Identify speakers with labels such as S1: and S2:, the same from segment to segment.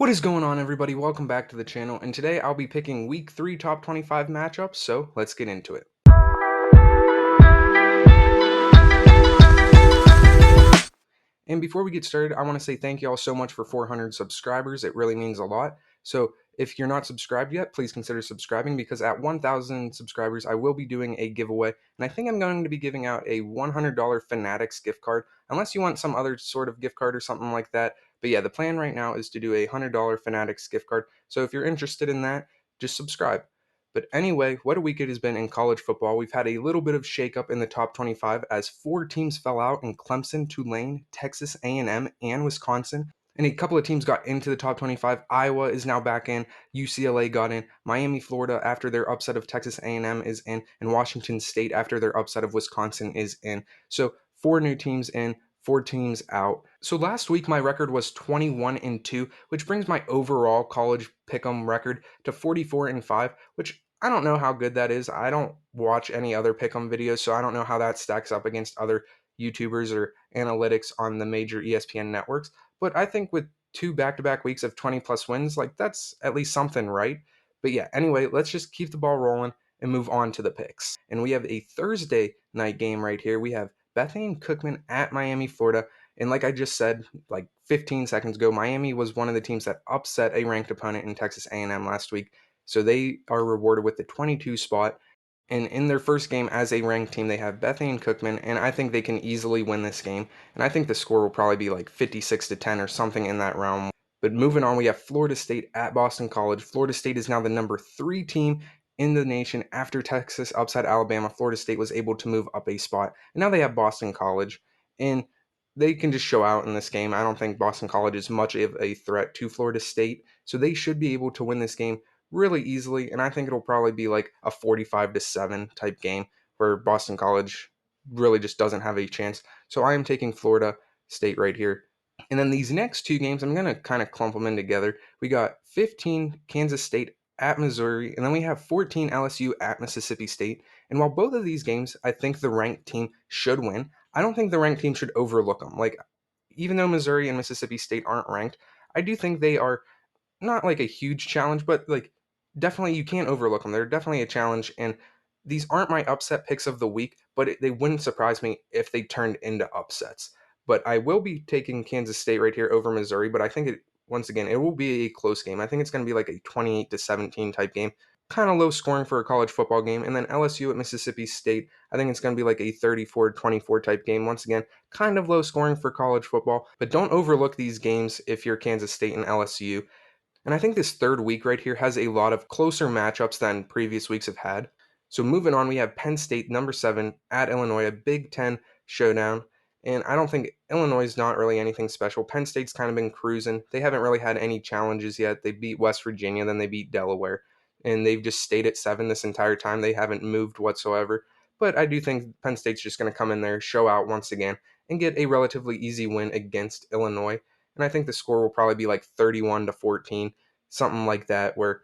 S1: What is going on, everybody? Welcome back to the channel, and today I'll be picking Week 3 Top 25 matchups, so let's get into it. And before we get started, I want to say thank you all so much for 400 subscribers. It really means a lot. So if you're not subscribed yet, please consider subscribing because at 1,000 subscribers, I will be doing a giveaway. And I think I'm going to be giving out a $100 Fanatics gift card, unless you want some other sort of gift card or something like that. But yeah, the plan right now is to do a $100 Fanatics gift card. So if you're interested in that, just subscribe. But anyway, what a week it has been in college football. We've had a little bit of shakeup in the top 25 as four teams fell out in Clemson, Tulane, Texas A&M, and Wisconsin. And a couple of teams got into the top 25. Iowa is now back in. UCLA got in. Miami, Florida, after their upset of Texas A&M, is in. And Washington State, after their upset of Wisconsin, is in. So four new teams in, four teams out. So last week my record was 21-2, which brings my overall college pick'em record to 44-5, which I don't know how good that is. I don't watch any other pick'em videos, so I don't know how that stacks up against other YouTubers or analytics on the major ESPN networks. But I think with two back-to-back weeks of 20 plus wins, like that's at least something, right? But yeah, anyway, let's just keep the ball rolling and move on to the picks. And we have a Thursday night game right here. We have Bethany Cookman at Miami, Florida. And like I just said, like 15 seconds ago, Miami was one of the teams that upset a ranked opponent in Texas A&M last week. So they are rewarded with the 22 spot. And in their first game as a ranked team, they have Bethany Cookman, and I think they can easily win this game. And I think the score will probably be like 56-10 or something in that realm. But moving on, we have Florida State at Boston College. Florida State is now the number 3 team in the nation after Texas upset Alabama. Florida State was able to move up a spot, and now they have Boston College, and they can just show out in this game. I don't think Boston College is much of a threat to Florida State, so they should be able to win this game really easily, and I think it'll probably be like a 45-7 type game where Boston College really just doesn't have a chance. So I am taking Florida State right here. And then these next two games, I'm going to kind of clump them in together. We got 15 Kansas State at Missouri, and then we have 14 LSU at Mississippi State. And while both of these games, I think the ranked team should win, I don't think the ranked team should overlook them. Like, even though Missouri and Mississippi State aren't ranked, I do think they are not like a huge challenge, but like definitely you can't overlook them. They're definitely a challenge, and these aren't my upset picks of the week, but they wouldn't surprise me if they turned into upsets. But I will be taking Kansas State right here over Missouri, but I think it once again it will be a close game. I think it's going to be like a 28-17 type game. Kind of low scoring for a college football game. And then LSU at Mississippi State, I think it's going to be like a 34-24 type game. Once again, kind of low scoring for college football, but don't overlook these games if you're Kansas State and LSU. And I think this third week right here has a lot of closer matchups than previous weeks have had. So moving on, we have Penn State number 7 at Illinois, a Big Ten showdown. And I don't think Illinois is not really anything special. Penn State's kind of been cruising. They haven't really had any challenges yet. They beat West Virginia, then they beat Delaware. And they've just stayed at 7 this entire time. They haven't moved whatsoever. But I do think Penn State's just going to come in there, show out once again, and get a relatively easy win against Illinois. And I think the score will probably be like 31-14, something like that, where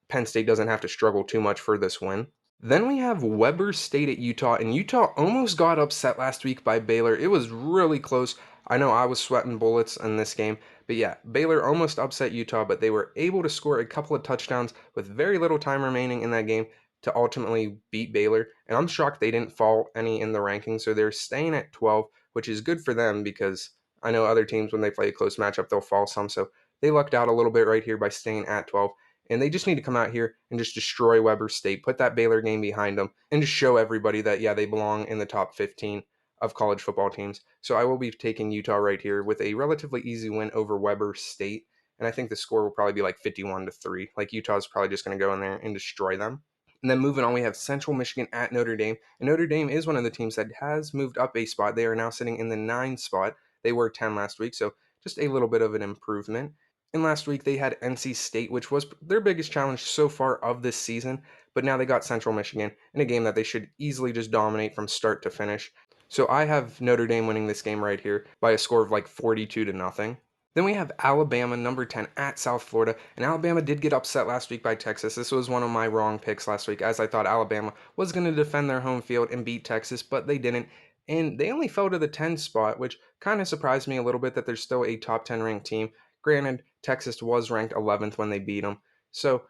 S1: Penn State doesn't have to struggle too much for this win. Then we have Weber State at Utah, and Utah almost got upset last week by Baylor. It was really close. I know I was sweating bullets in this game, but yeah, Baylor almost upset Utah, but they were able to score a couple of touchdowns with very little time remaining in that game to ultimately beat Baylor. And I'm shocked they didn't fall any in the rankings, so they're staying at 12, which is good for them because I know other teams, when they play a close matchup, they'll fall some. So they lucked out a little bit right here by staying at 12. And they just need to come out here and just destroy Weber State, put that Baylor game behind them, and just show everybody that, yeah, they belong in the top 15 of college football teams. So I will be taking Utah right here with a relatively easy win over Weber State. And I think the score will probably be like 51-3. Like Utah's probably just going to go in there and destroy them. And then moving on, we have Central Michigan at Notre Dame. And Notre Dame is one of the teams that has moved up a spot. They are now sitting in the 9 spot. They were 10 last week, so just a little bit of an improvement. And last week they had NC State, which was their biggest challenge so far of this season. But now they got Central Michigan in a game that they should easily just dominate from start to finish. So I have Notre Dame winning this game right here by a score of like 42-0. Then we have Alabama, number 10, at South Florida. And Alabama did get upset last week by Texas. This was one of my wrong picks last week, as I thought Alabama was going to defend their home field and beat Texas, but they didn't. And they only fell to the 10 spot, which kind of surprised me a little bit that they're still a top 10 ranked team, Granted, Texas was ranked 11th when they beat them, so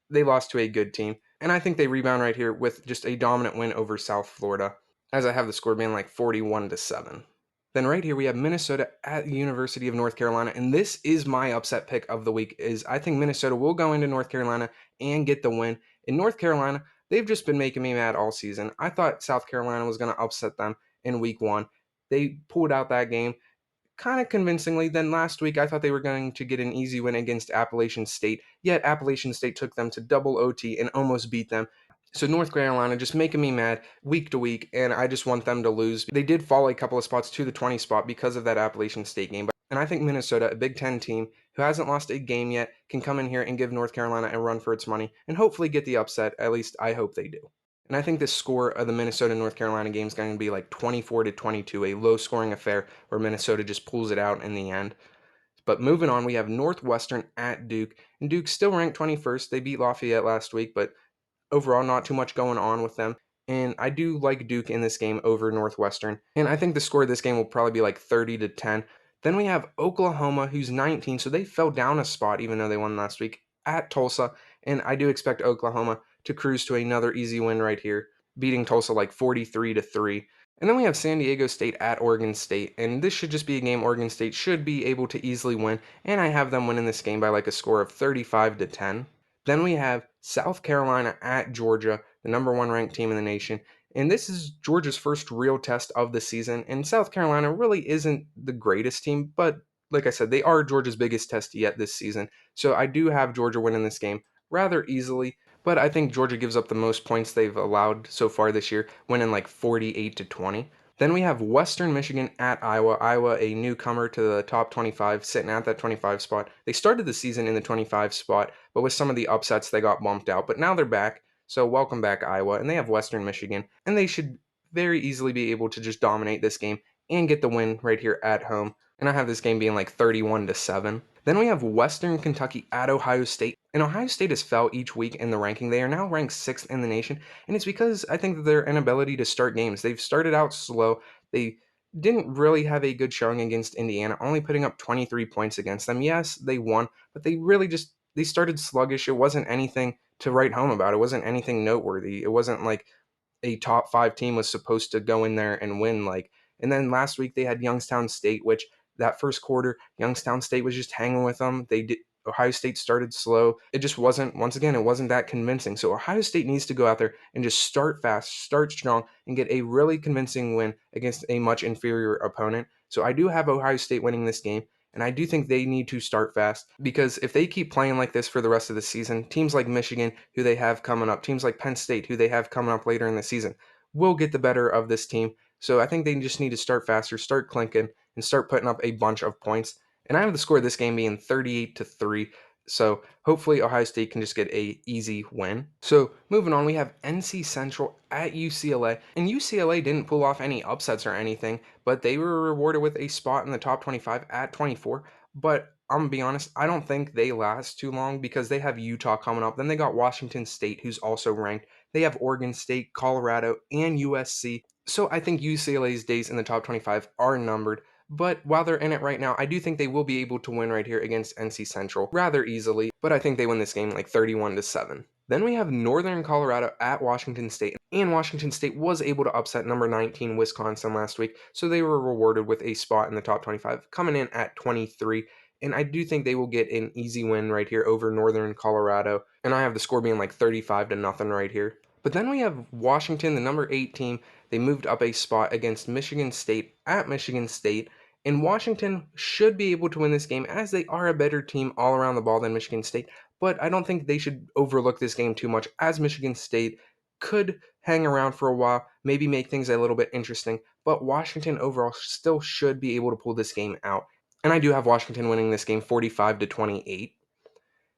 S1: they lost to a good team. And I think they rebound right here with just a dominant win over South Florida, as I have the score being like 41-7. Then right here we have Minnesota at the University of North Carolina, and this is my upset pick of the week. Is I think Minnesota will go into North Carolina and get the win. In North Carolina, they've just been making me mad all season. I thought South Carolina was going to upset them in week 1. They pulled out that game kind of convincingly. Then last week, I thought they were going to get an easy win against Appalachian State, yet Appalachian State took them to double OT and almost beat them. So North Carolina just making me mad week to week, and I just want them to lose. They did fall a couple of spots to the 20 spot because of that Appalachian State game. And I think Minnesota, a Big Ten team who hasn't lost a game yet, can come in here and give North Carolina a run for its money and hopefully get the upset. At least I hope they do. And I think the score of the Minnesota North Carolina game is going to be like 24-22, a low scoring affair where Minnesota just pulls it out in the end. But moving on, we have Northwestern at Duke, and Duke's still ranked 21st. They beat Lafayette last week, but overall, not too much going on with them. And I do like Duke in this game over Northwestern. And I think the score of this game will probably be like 30-10. Then we have Oklahoma, who's 19, so they fell down a spot even though they won last week at Tulsa. And I do expect Oklahoma to cruise to another easy win right here, beating Tulsa like 43-3. And then we have San Diego State at Oregon State, and this should just be a game Oregon State should be able to easily win, and I have them winning this game by like a score of 35-10. Then we have South Carolina at Georgia, the number 1 ranked team in the nation. And this is Georgia's first real test of the season. And South Carolina really isn't the greatest team, but like I said, they are Georgia's biggest test yet this season. So I do have Georgia winning this game rather easily. But I think Georgia gives up the most points they've allowed so far this year, winning like 48-20. Then we have Western Michigan at Iowa. Iowa, a newcomer to the top 25, sitting at that 25 spot. They started the season in the 25 spot, but with some of the upsets, they got bumped out. But now they're back. So welcome back, Iowa. And they have Western Michigan. And they should very easily be able to just dominate this game and get the win right here at home. And I have this game being like 31-7. Then we have Western Kentucky at Ohio State. And Ohio State has fell each week in the ranking. They are now ranked 6th in the nation. And it's because I think that their inability to start games. They've started out slow. They didn't really have a good showing against Indiana, only putting up 23 points against them. Yes, they won, but they really just they started sluggish. It wasn't anything to write home about. It wasn't anything noteworthy. It wasn't like a top 5 team was supposed to go in there and win. Like, and then last week they had Youngstown State, which that first quarter Youngstown State was just hanging with them. They did. Ohio State started slow. It just wasn't, once again, it wasn't that convincing. So Ohio State needs to go out there and just start fast, start strong, and get a really convincing win against a much inferior opponent. So I do have Ohio State winning this game. And I do think they need to start fast because if they keep playing like this for the rest of the season, teams like Michigan, who they have coming up, teams like Penn State, who they have coming up later in the season, will get the better of this team. So I think they just need to start faster, start clinking, and start putting up a bunch of points. And I have the score of this game being 38-3. So hopefully Ohio State can just get a easy win. So moving on, we have NC Central at UCLA. And UCLA didn't pull off any upsets or anything, but they were rewarded with a spot in the top 25 at 24. But I'm gonna be honest, I don't think they last too long because they have Utah coming up. Then they got Washington State, who's also ranked. They have Oregon State, Colorado, and USC. So I think UCLA's days in the top 25 are numbered. But while they're in it right now, I do think they will be able to win right here against NC Central rather easily. But I think they win this game like 31-7. Then we have Northern Colorado at Washington State. And Washington State was able to upset number 19 Wisconsin last week. So they were rewarded with a spot in the top 25, coming in at 23. And I do think they will get an easy win right here over Northern Colorado. And I have the score being like 35-0 right here. But then we have Washington, the number 8 team. They moved up a spot against Michigan State at Michigan State. And Washington should be able to win this game as they are a better team all around the ball than Michigan State. But I don't think they should overlook this game too much as Michigan State could hang around for a while, maybe make things a little bit interesting. But Washington overall still should be able to pull this game out. And I do have Washington winning this game 45-28.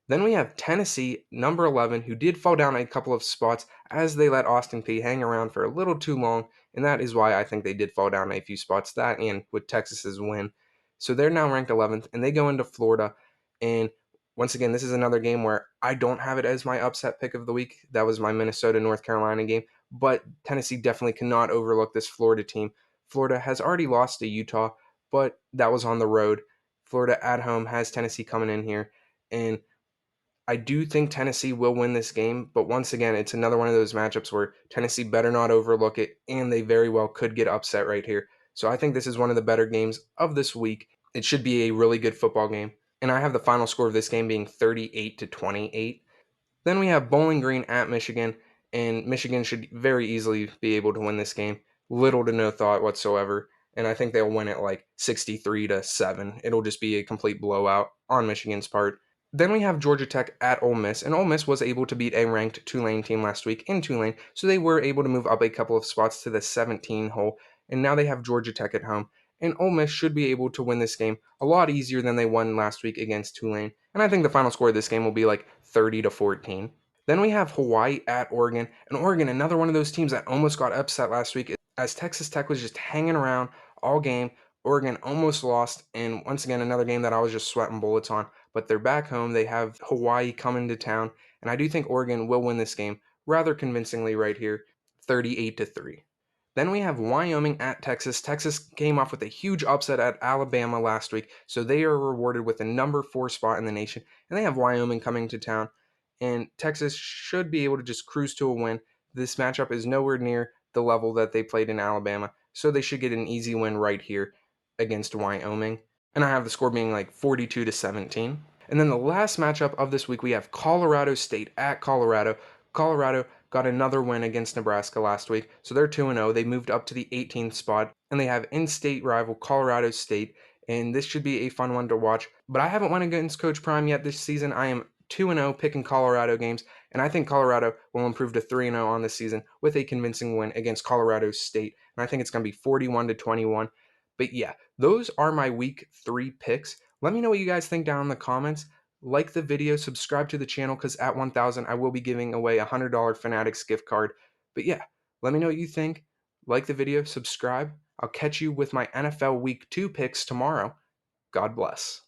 S1: Then we have Tennessee, number 11, who did fall down a couple of spots as they let Austin Peay hang around for a little too long, and that is why I think they did fall down a few spots, that and with Texas's win. So they're now ranked 11th, and they go into Florida, and once again, this is another game where I don't have it as my upset pick of the week. That was my Minnesota-North Carolina game, but Tennessee definitely cannot overlook this Florida team. Florida has already lost to Utah, but that was on the road. Florida at home has Tennessee coming in here. And I do think Tennessee will win this game, but once again, it's another one of those matchups where Tennessee better not overlook it, and they very well could get upset right here. So I think this is one of the better games of this week. It should be a really good football game. And I have the final score of this game being 38-28. Then we have Bowling Green at Michigan, and Michigan should very easily be able to win this game. Little to no thought whatsoever, and I think they'll win it like 63-7. It'll just be a complete blowout on Michigan's part. Then we have Georgia Tech at Ole Miss, and Ole Miss was able to beat a ranked Tulane team last week in Tulane, so they were able to move up a couple of spots to the 17 hole, and now they have Georgia Tech at home. And Ole Miss should be able to win this game a lot easier than they won last week against Tulane. And I think the final score of this game will be like 30-14. Then we have Hawaii at Oregon, and Oregon, another one of those teams that almost got upset last week, as Texas Tech was just hanging around all game. Oregon almost lost, and once again, another game that I was just sweating bullets on. But they're back home. They have Hawaii coming to town, and I do think Oregon will win this game rather convincingly right here, 38-3. Then we have Wyoming at Texas. Texas came off with a huge upset at Alabama last week, so they are rewarded with a number 4 spot in the nation, and they have Wyoming coming to town. And Texas should be able to just cruise to a win. This matchup is nowhere near the level that they played in Alabama, so they should get an easy win right here against Wyoming. And I have the score being like 42-17. And then the last matchup of this week, we have Colorado State at Colorado. Colorado got another win against Nebraska last week, so they're 2-0. They moved up to the 18th spot, and they have in-state rival Colorado State, and this should be a fun one to watch. But I haven't won against Coach Prime yet this season. I am 2-0 picking Colorado games, and I think Colorado will improve to 3-0 on this season with a convincing win against Colorado State. And I think it's going to be 41-21. But yeah, those are my week 3 picks. Let me know what you guys think down in the comments. Like the video, subscribe to the channel because at 1,000 I will be giving away a $100 Fanatics gift card. But yeah, let me know what you think. Like the video, subscribe. I'll catch you with my NFL Week 2 picks tomorrow. God bless.